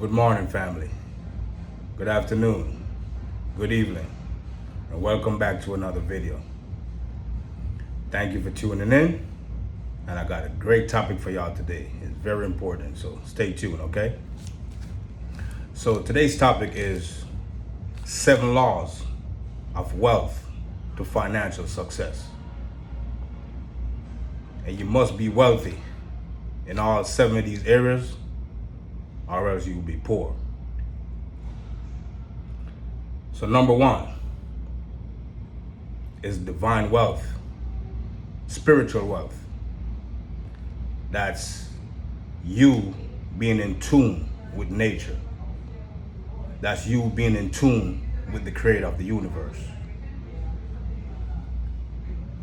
Good morning, family. Good afternoon. Good evening. And welcome back to another video. Thank you for tuning in. And I got a great topic for y'all today. It's very important, so stay tuned, okay? So today's topic is 7 laws of wealth to financial success. And you must be wealthy in all 7 of these areas, or else you will be poor. So number 1 is divine wealth, spiritual wealth. That's you being in tune with nature. That's you being in tune with the creator of the universe.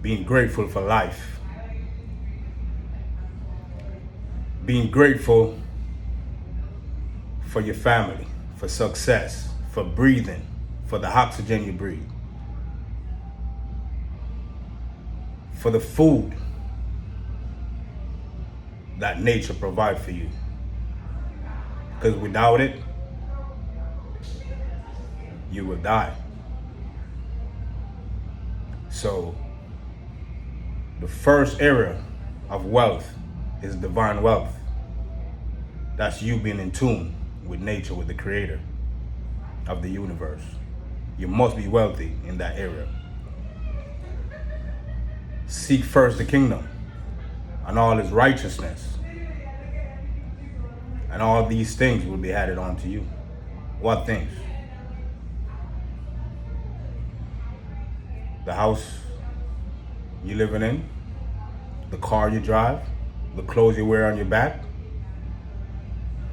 Being grateful for life. Being grateful for your family, for success, for breathing, for the oxygen you breathe, for the food that nature provides for you. Because without it, you will die. So the first area of wealth is divine wealth. That's you being in tune with nature, with the creator of the universe. You must be wealthy in that area. Seek first the kingdom and all its righteousness, and all these things will be added onto you. What things? The house you're living in, the car you drive, the clothes you wear on your back,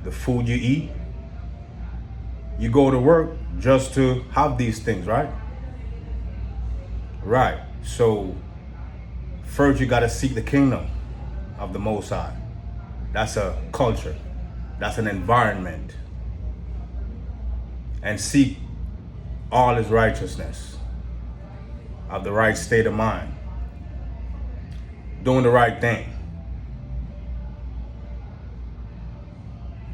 the food you eat. You go to work just to have these things, right? Right. So first you got to seek the kingdom of the Most High. That's a culture. That's an environment. And seek all his righteousness, of the right state of mind, doing the right thing.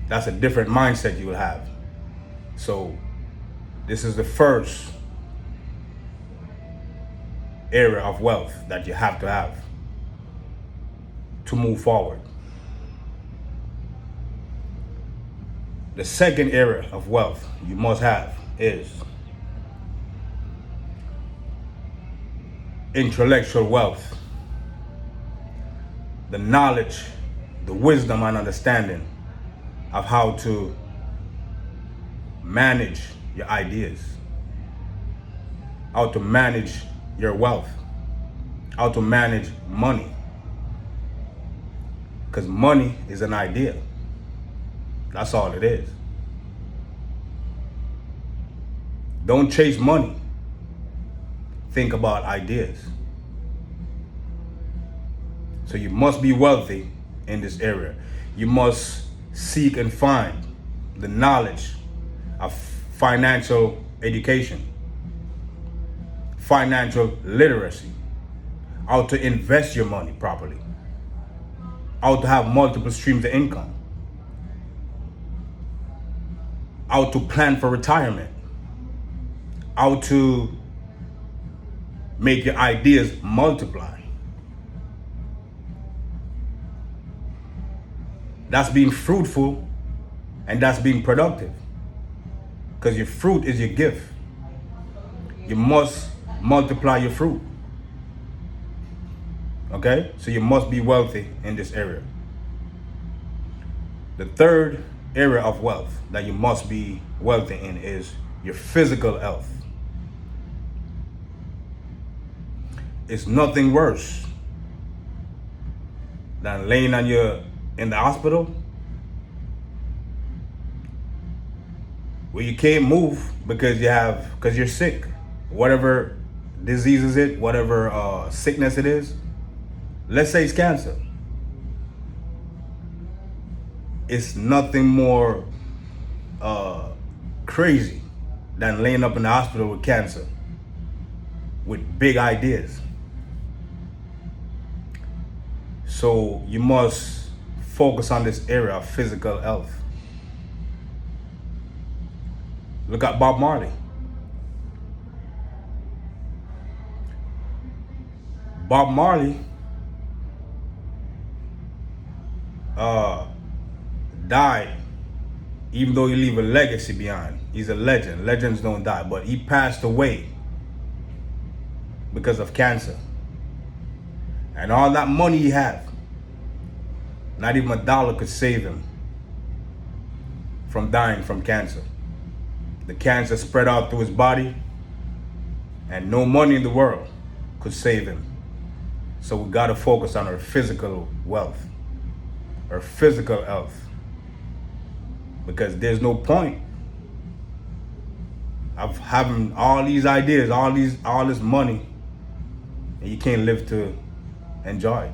That's a different mindset you will have. So this is the first area of wealth that you have to move forward. The second area of wealth you must have is intellectual wealth. The knowledge, the wisdom and understanding of how to manage your ideas, how to manage your wealth, how to manage money. Because money is an idea. That's all it is. Don't chase money. Think about ideas. So you must be wealthy in this area. You must seek and find the knowledge of financial education, financial literacy, how to invest your money properly, how to have multiple streams of income, how to plan for retirement, how to make your ideas multiply. That's being fruitful and that's being productive. Because your fruit is your gift. You must multiply your fruit. Okay? So you must be wealthy in this area. The third area of wealth that you must be wealthy in is your physical health. It's nothing worse than laying in the hospital where you can't move because you're sick. Whatever disease is it, whatever sickness it is, let's say it's cancer. It's nothing more crazy than laying up in the hospital with cancer, with big ideas. So you must focus on this area of physical health. Look at Bob Marley. Bob Marley died, even though he leave a legacy behind. He's a legend. Legends don't die, but he passed away because of cancer. And all that money he had, not even $1 could save him from dying from cancer. The cancer spread out through his body, and no money in the world could save him. So we gotta focus on our physical wealth, our physical health. Because there's no point of having all these ideas, all this money, and you can't live to enjoy it.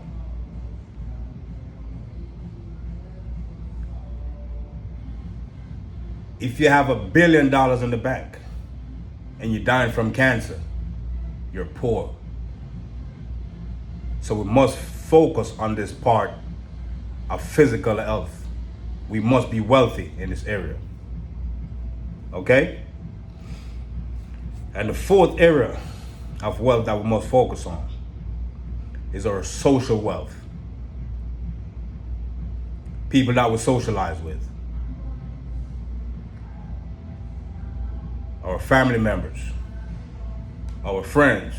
If you have $1 billion in the bank and you're dying from cancer, you're poor. So we must focus on this part of physical health. We must be wealthy in this area. Okay? And the fourth area of wealth that we must focus on is our social wealth. People that we socialize with. Our family members, our friends,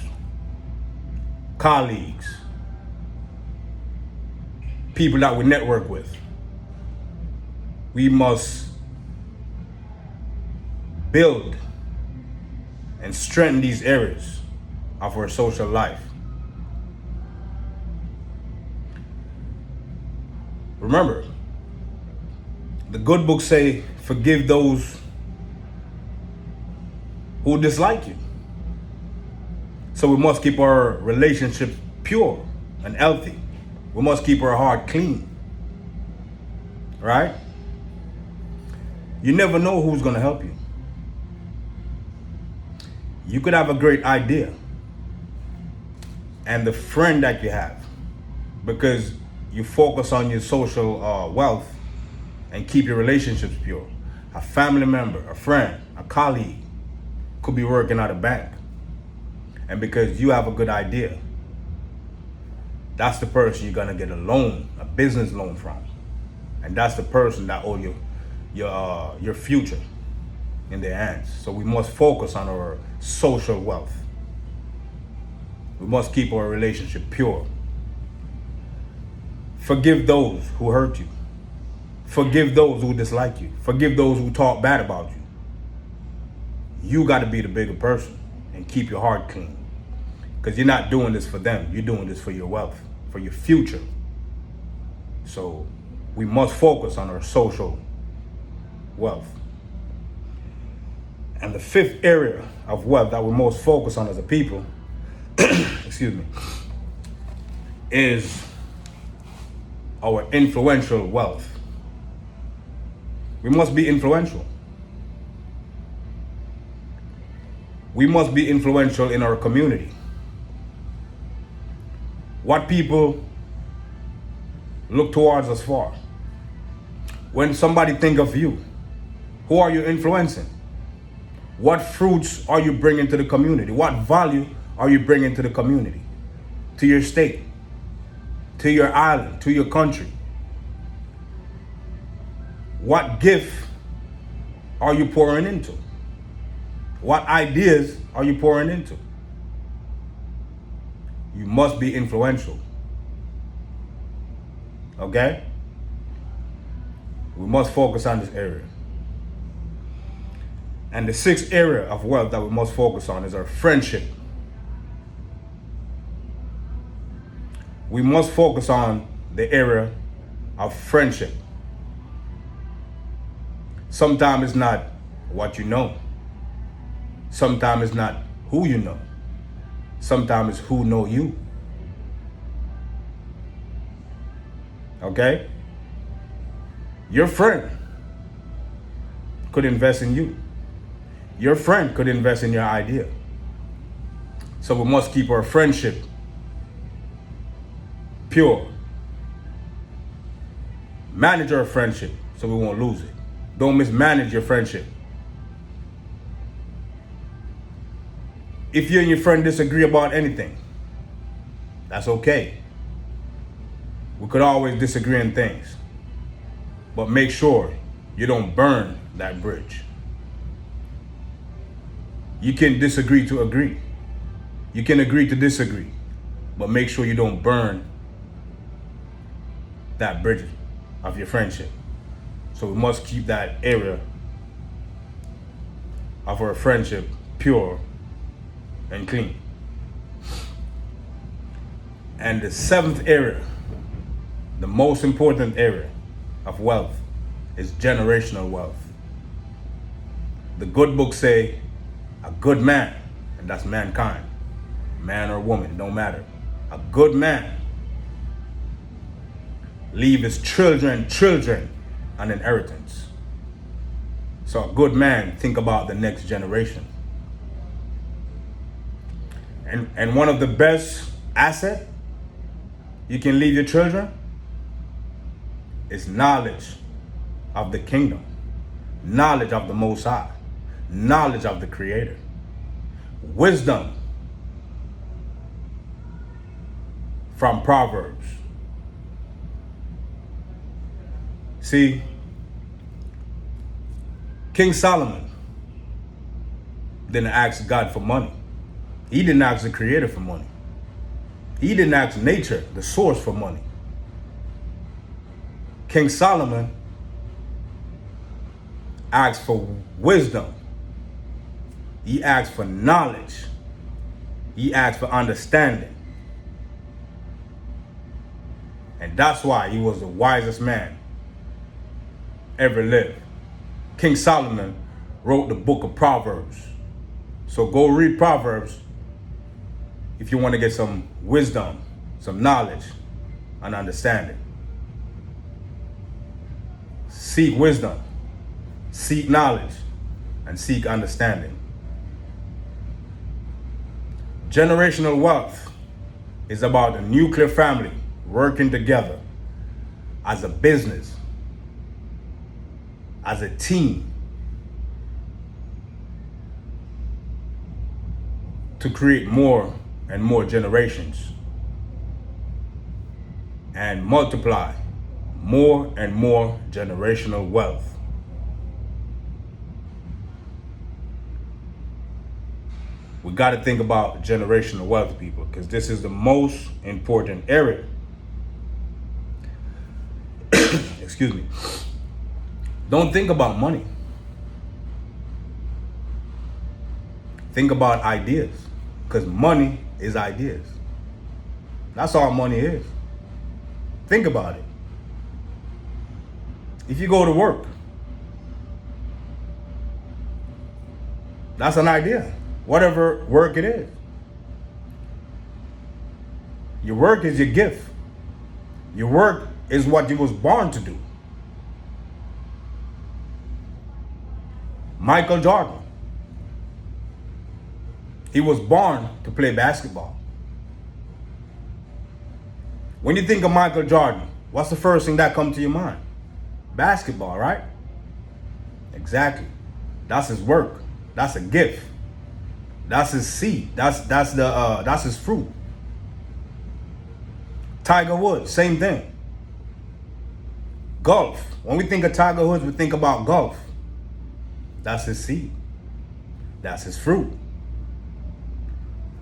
colleagues, people that we network with. We must build and strengthen these areas of our social life. Remember, the good books say, forgive those who dislike you. So we must keep our relationships pure and healthy. We must keep our heart clean. Right? You never know who's going to help you. You could have a great idea, and the friend that you have, because you focus on your social wealth and keep your relationships pure. A family member, a friend, a colleague could be working at a bank, and because you have a good idea, that's the person you're gonna get a loan, a business loan from, and that's the person that owe you your future in their hands. So we must focus on our social wealth. We must keep our relationship pure. Forgive those who hurt you. Forgive those who dislike you. Forgive those who talk bad about you. You got to be the bigger person and keep your heart clean. Because you're not doing this for them. You're doing this for your wealth, for your future. So we must focus on our social wealth. And the fifth area of wealth that we most focus on as a people, excuse me, is our influential wealth. We must be influential. We must be influential in our community. What people look towards us for. When somebody think of you, who are you influencing? What fruits are you bringing to the community? What value are you bringing to the community? To your state, to your island, to your country? What gift are you pouring into? What ideas are you pouring into? You must be influential. Okay? We must focus on this area. And the sixth area of wealth that we must focus on is our friendship. We must focus on the area of friendship. Sometimes it's not what you know. Sometimes it's not who you know. Sometimes it's who know you. Okay? Your friend could invest in you. Your friend could invest in your idea. So we must keep our friendship pure. Manage our friendship so we won't lose it. Don't mismanage your friendship. If you and your friend disagree about anything, that's okay. We could always disagree on things, but make sure you don't burn that bridge. You can disagree to agree. You can agree to disagree, but make sure you don't burn that bridge of your friendship. So we must keep that area of our friendship pure and clean. And the seventh area, the most important area of wealth, is generational wealth. The good books say a good man, and that's mankind, man or woman, it don't matter. A good man leave his children an inheritance. So a good man think about the next generation. And one of the best assets you can leave your children is knowledge of the kingdom, knowledge of the Most High, knowledge of the Creator, wisdom from Proverbs. See, King Solomon didn't ask God for money. He didn't ask the Creator for money. He didn't ask nature, the source, for money. King Solomon asked for wisdom. He asked for knowledge. He asked for understanding. And that's why he was the wisest man ever lived. King Solomon wrote the book of Proverbs. So go read Proverbs if you want to get some wisdom, some knowledge, and understanding. Seek wisdom, seek knowledge, and seek understanding. Generational wealth is about a nuclear family working together as a business, as a team, to create more and more generations and multiply more and more generational wealth. We got to think about generational wealth, people, because this is the most important area. Excuse me. Don't think about money. Think about ideas, because money is ideas. That's all money is. Think about it. If you go to work, that's an idea, whatever work it is. Your work is your gift. Your work is what you was born to do. Michael Jordan, he was born to play basketball. When you think of Michael Jordan, what's the first thing that comes to your mind? Basketball, right? Exactly. That's his work. That's a gift. That's his seed. That's his fruit. Tiger Woods, same thing. Golf. When we think of Tiger Woods, we think about golf. That's his seed. That's his fruit.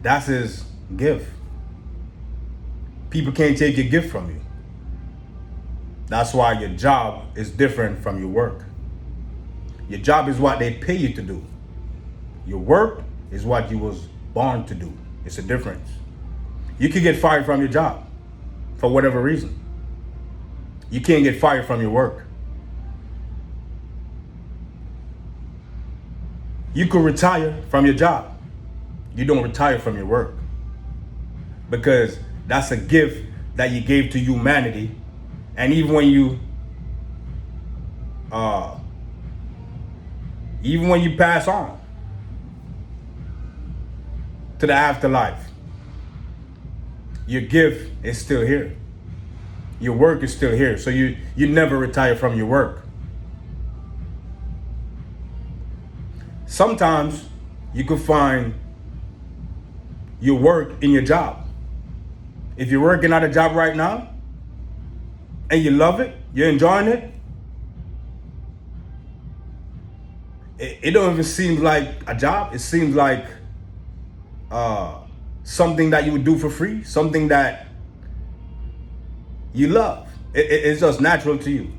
That's his gift. People can't take your gift from you. That's why your job is different from your work. Your job is what they pay you to do. Your work is what you was born to do. It's a difference. You can get fired from your job for whatever reason. You can't get fired from your work. You could retire from your job. You don't retire from your work, because that's a gift that you gave to humanity. And even when you pass on to the afterlife, your gift is still here. Your work is still here. So you never retire from your work. Sometimes you could find your work in your job. If you're working at a job right now and you love it, you're enjoying it, it don't even seem like a job. It seems like something that you would do for free, something that you love. It's just natural to you.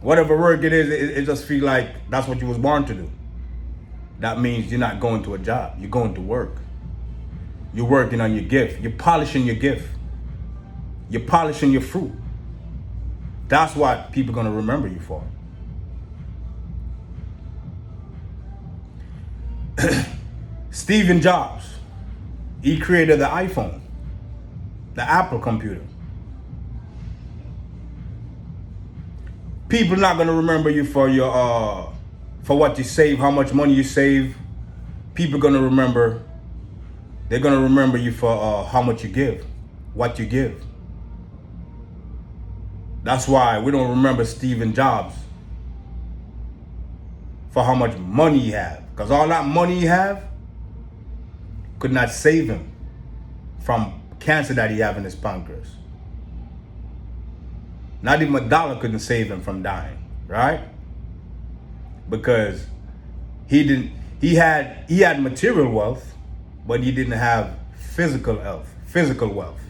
Whatever work it is, it just feel like that's what you was born to do. That means you're not going to a job. You're going to work. You're working on your gift. You're polishing your gift. You're polishing your fruit. That's what people are going to remember you for. Stephen Jobs, he created the iPhone, the Apple computer. People are not going to remember you for your for what you save, how much money you save. People are going to remember, they're going to remember you for how much you give, what you give. That's why we don't remember Stephen Jobs for how much money he had. Because all that money he have could not save him from cancer that he have in his pancreas. Not even a dollar couldn't save him from dying, right? Because he had material wealth, but he didn't have physical wealth.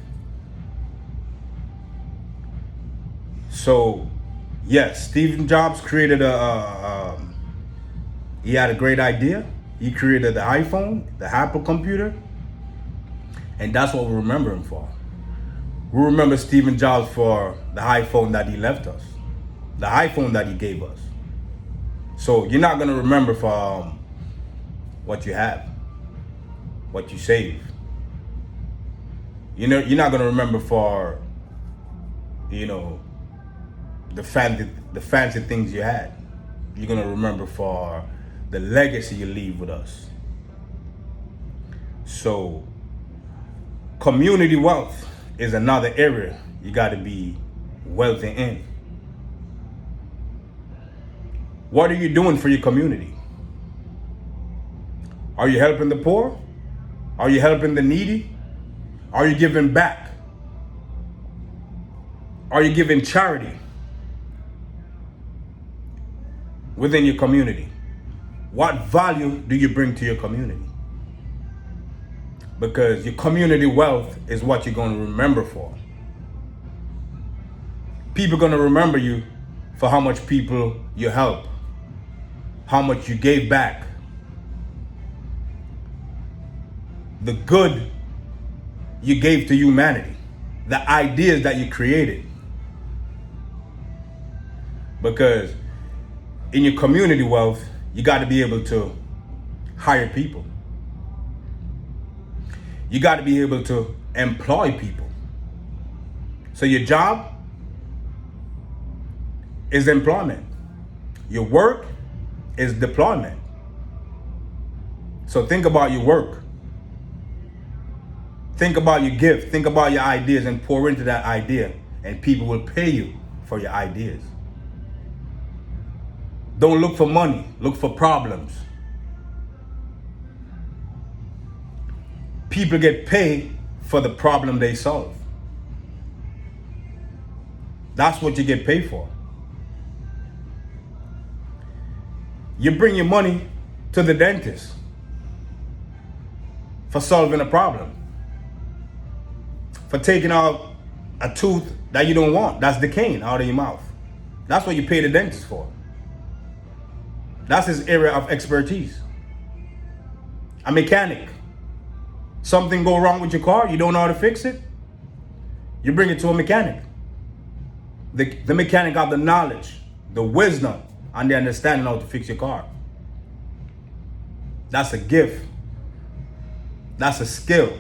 So, yes, Steve Jobs created he had a great idea. He created the iPhone, the Apple computer, and that's what we remember him for. We remember Stephen Jobs for the iPhone that he left us, the iPhone that he gave us. So you're not gonna remember for what you have, what you save. You're not gonna remember for, the fancy things you had. You're gonna remember for the legacy you leave with us. So community wealth is another area you got to be wealthy in. What are you doing for your community? Are you helping the poor? Are you helping the needy? Are you giving back? Are you giving charity within your community? What value do you bring to your community? Because your community wealth is what you're going to remember for. People are going to remember you for how much people you help, how much you gave back, the good you gave to humanity, the ideas that you created. Because in your community wealth, you got to be able to hire people. You got to be able to employ people. So your job is employment. Your work is deployment. So think about your work. Think about your gift. Think about your ideas and pour into that idea, and people will pay you for your ideas. Don't look for money, look for problems. People get paid for the problem they solve. That's what you get paid for. You bring your money to the dentist for solving a problem, for taking out a tooth that you don't want, that's decaying out of your mouth. That's what you pay the dentist for. That's his area of expertise. A mechanic. Something go wrong with your car, you don't know how to fix it, you bring it to a mechanic. The mechanic got the knowledge, the wisdom, and the understanding how to fix your car. That's a gift. That's a skill.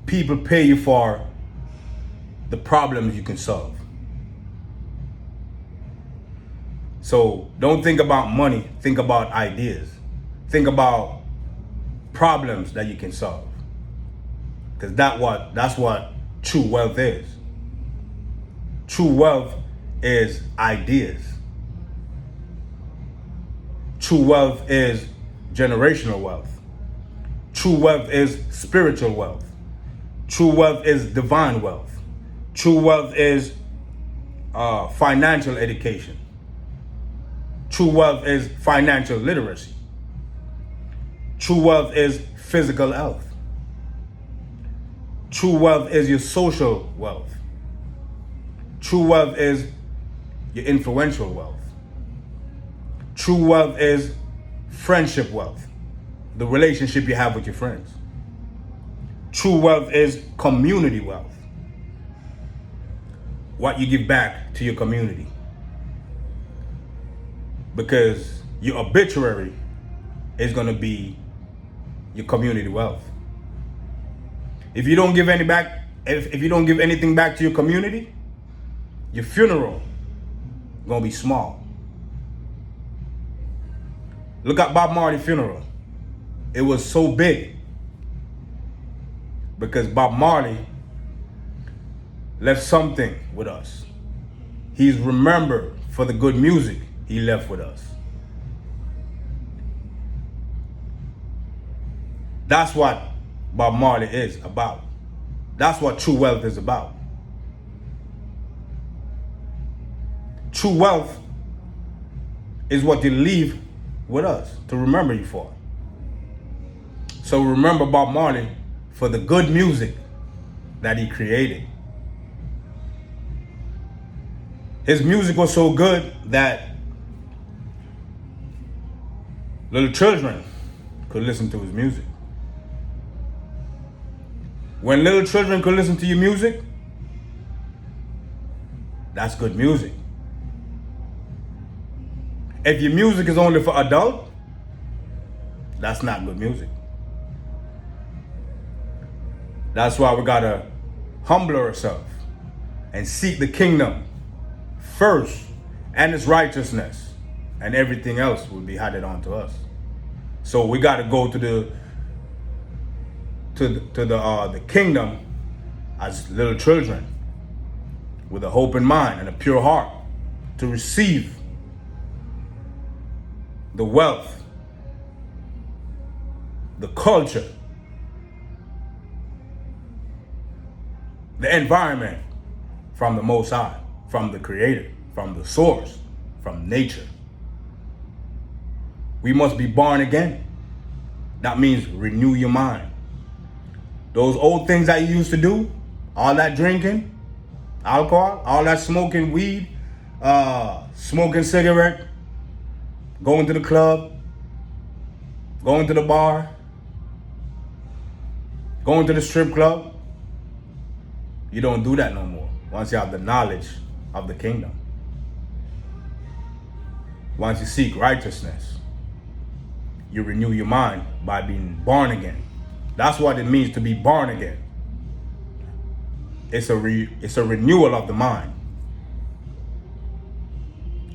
People pay you for the problems you can solve. So don't think about money, think about ideas. Think about problems that you can solve. Because that's what true wealth is. True wealth is ideas. True wealth is generational wealth. True wealth is spiritual wealth. True wealth is divine wealth. True wealth is financial education. True wealth is financial literacy. True wealth is physical health. True wealth is your social wealth. True wealth is your influential wealth. True wealth is friendship wealth, the relationship you have with your friends. True wealth is community wealth, what you give back to your community. Because your obituary is going to be your community wealth. If you don't give anything back to your community, your funeral is going to be small. Look at Bob Marley's funeral. It was so big because Bob Marley left something with us. He's remembered for the good music he left with us. That's what Bob Marley is about. That's what true wealth is about. True wealth is what you leave with us to remember you for. So remember Bob Marley for the good music that he created. His music was so good that little children could listen to his music. When little children could listen to your music, that's good music. If your music is only for adults, that's not good music. That's why we gotta humble ourselves and seek the kingdom first and its righteousness, and everything else will be added on to us. So we gotta go to the kingdom as little children with a hope in mind and a pure heart to receive the wealth, the culture, the environment from the Most High, from the Creator, from the source, from nature. We must be born again. That means renew your mind. Those old things that you used to do, all that drinking, alcohol, all that smoking weed, smoking cigarette, going to the club, going to the bar, going to the strip club, you don't do that no more once you have the knowledge of the kingdom. Once you seek righteousness, you renew your mind by being born again. That's what it means to be born again. It's a renewal of the mind.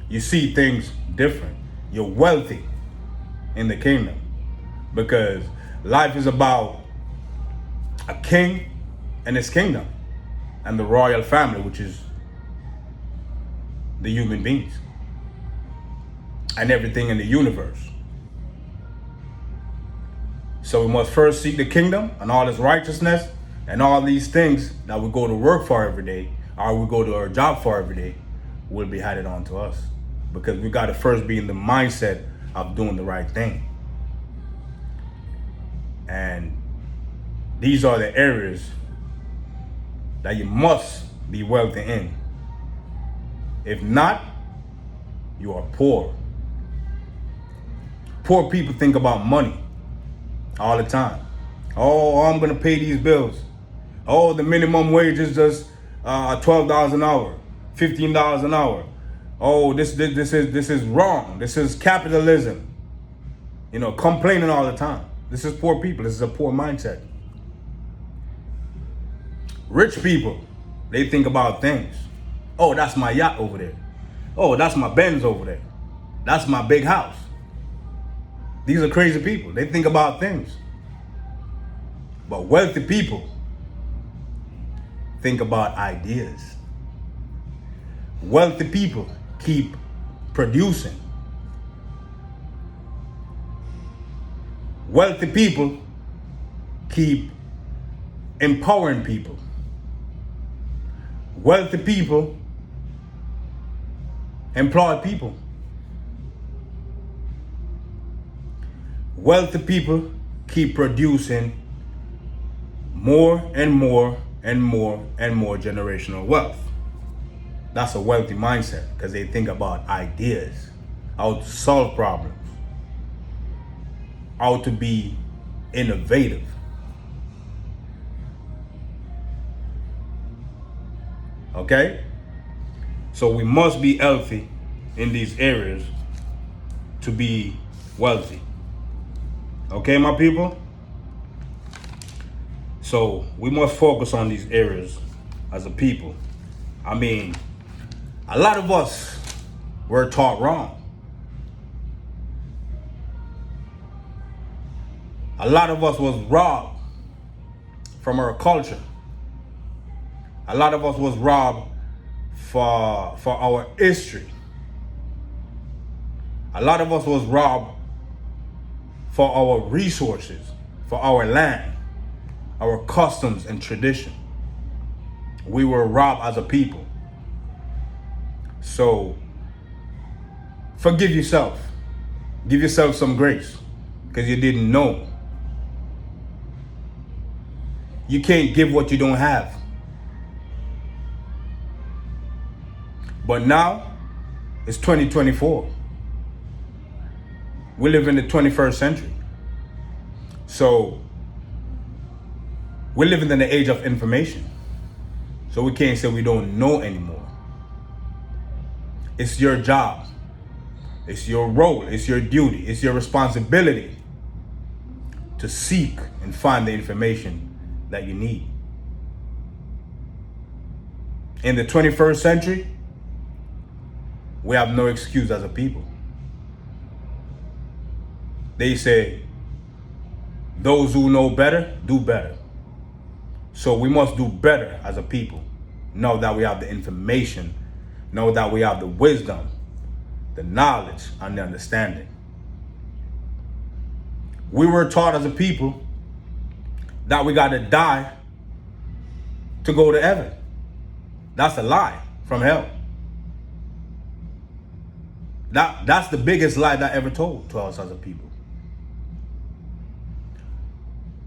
You see things different. You're wealthy in the kingdom because life is about a king and his kingdom and the royal family, which is the human beings and everything in the universe. So we must first seek the kingdom and all its righteousness, and all these things that we go to work for every day, or we go to our job for every day, will be added on to us. Because we got to first be in the mindset of doing the right thing. And these are the areas that you must be wealthy in. If not, you are poor. Poor people think about money all the time. Oh, I'm gonna pay these bills. Oh, the minimum wage is just $12 an hour, $15 an hour. Oh, this is wrong. This is capitalism. You know, complaining all the time. This is poor people. This is a poor mindset. Rich people, they think about things. Oh, that's my yacht over there. Oh, that's my Benz over there. That's my big house. These are crazy people. They think about things. But wealthy people think about ideas. Wealthy people keep producing. Wealthy people keep empowering people. Wealthy people employ people. Wealthy people keep producing more and more and more and more generational wealth. That's a wealthy mindset because they think about ideas, how to solve problems, how to be innovative. Okay? So we must be healthy in these areas to be wealthy. Okay, my people? So we must focus on these areas as a people. I mean, a lot of us were taught wrong. A lot of us was robbed from our culture. A lot of us was robbed for our history. A lot of us was robbed for our resources, for our land, our customs and tradition. We were robbed as a people. So forgive yourself. Give yourself some grace because you didn't know. You can't give what you don't have. But now it's 2024. We live in the 21st century. So we're living in the age of information. So we can't say we don't know anymore. It's your job. It's your role. It's your duty. It's your responsibility to seek and find the information that you need. In the 21st century, we have no excuse as a people. They say, those who know better, do better. So we must do better as a people. Know that we have the information, know that we have the wisdom, the knowledge, and the understanding. We were taught as a people that we got to die to go to heaven. That's a lie from hell. That's the biggest lie that ever told to us as a people.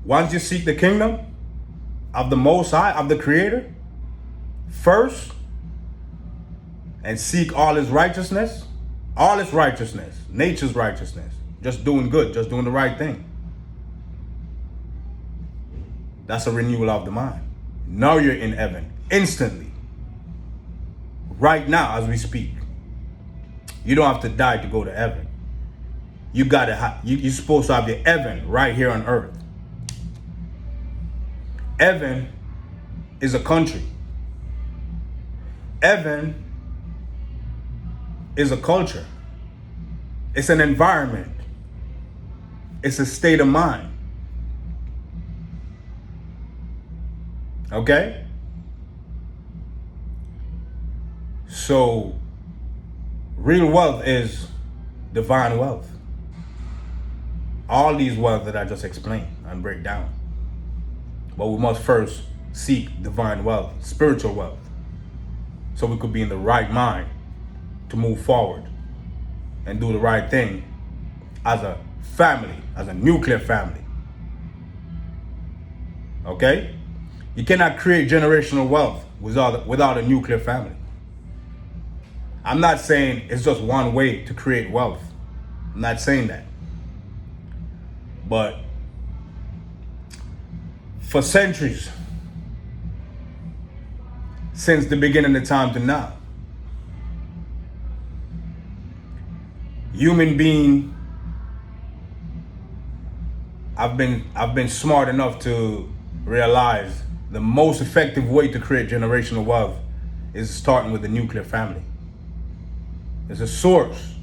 Once you seek the kingdom of the Most High, of the Creator, first, and seek all His righteousness, nature's righteousness, just doing good, just doing the right thing. That's a renewal of the mind. Now you're in heaven instantly. Right now as we speak. You don't have to die to go to heaven. You're supposed to have your heaven right here on earth. Heaven is a country. Heaven is a culture. It's an environment. It's a state of mind. Okay? So, real wealth is divine wealth. All these wealth that I just explained and break down. But we must first seek divine wealth, spiritual wealth, so we could be in the right mind to move forward and do the right thing as a family, as a nuclear family. Okay? You cannot create generational wealth without a nuclear family. I'm not saying it's just one way to create wealth. I'm not saying that. But for centuries, since the beginning of time to now, human being, I've been smart enough to realize the most effective way to create generational wealth is starting with the nuclear family. It's a source.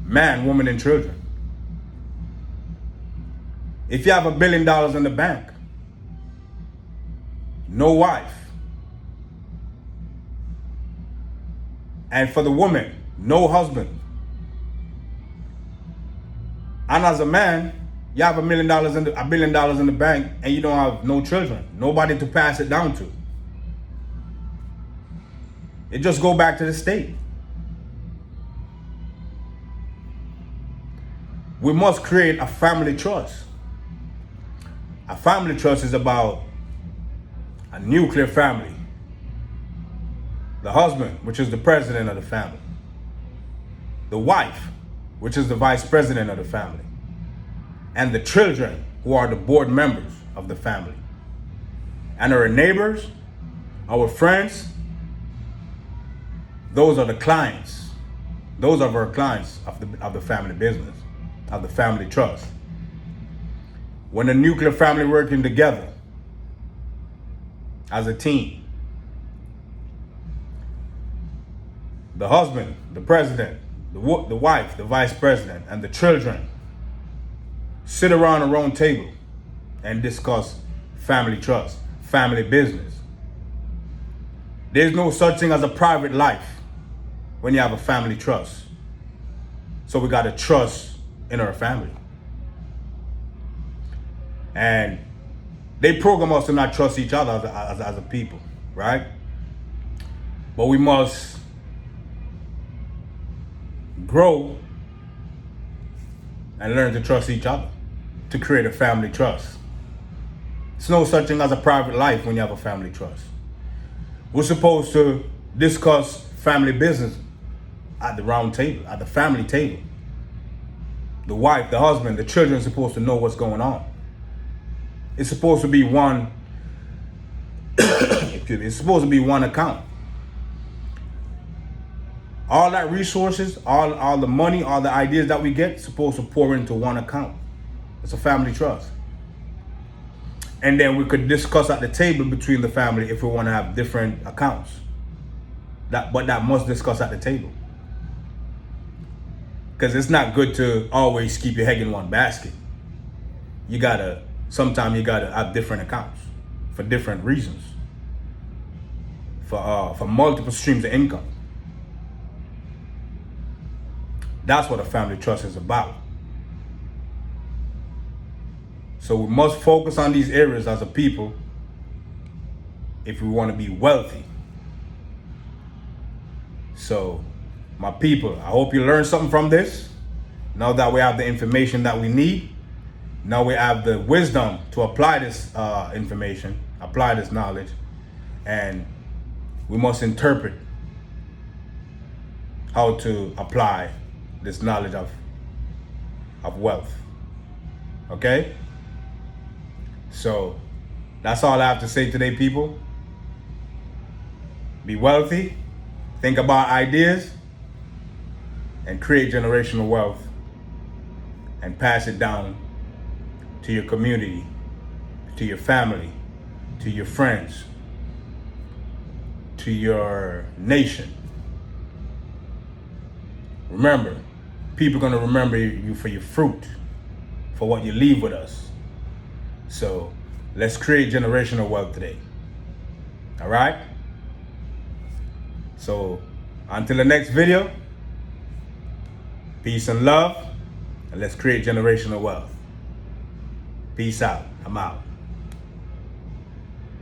Man, woman, and children. If you have $1 billion in the bank, no wife, and for the woman, no husband, and as a man, You have $1 billion in the bank, and you don't have no children, nobody to pass it down to. It just go back to the state. We must create a family trust. A family trust is about a nuclear family. The husband, which is the president of the family. The wife, which is the vice president of the family. And the children, who are the board members of the family. And our neighbors, our friends, those are the clients. Those are our clients of the family business, of the family trust. When the nuclear family working together as a team, the husband, the president, the wife, the vice president, and the children sit around a round table and discuss family trust, family business. There's no such thing as a private life when you have a family trust. So we got to trust in our family. And they program us to not trust each other as a people, right? But we must grow and learn to trust each other to create a family trust. There's no such thing as a private life when you have a family trust. We're supposed to discuss family business at the round table, at the family table. The wife, the husband, the children are supposed to know what's going on. It's supposed to be one, it's supposed to be one account. All that resources, all the money, all the ideas that we get, supposed to pour into one account. It's a family trust. And then we could discuss at the table between the family if we want to have different accounts. But that must discuss at the table. Because it's not good to always keep your egg in one basket. Sometimes you gotta have different accounts for different reasons. For multiple streams of income. That's what a family trust is about. So we must focus on these areas as a people if we want to be wealthy. So, my people, I hope you learned something from this. Now that we have the information that we need, now we have the wisdom to apply this information, apply this knowledge, and we must interpret how to apply this knowledge of wealth. Okay? So, that's all I have to say today, people. Be wealthy, think about ideas, and create generational wealth, and pass it down to your community, to your family, to your friends, to your nation. Remember, people are going to remember you for your fruit, for what you leave with us. So let's create generational wealth today. All right? So until the next video, peace and love, and let's create generational wealth. Peace out. I'm out.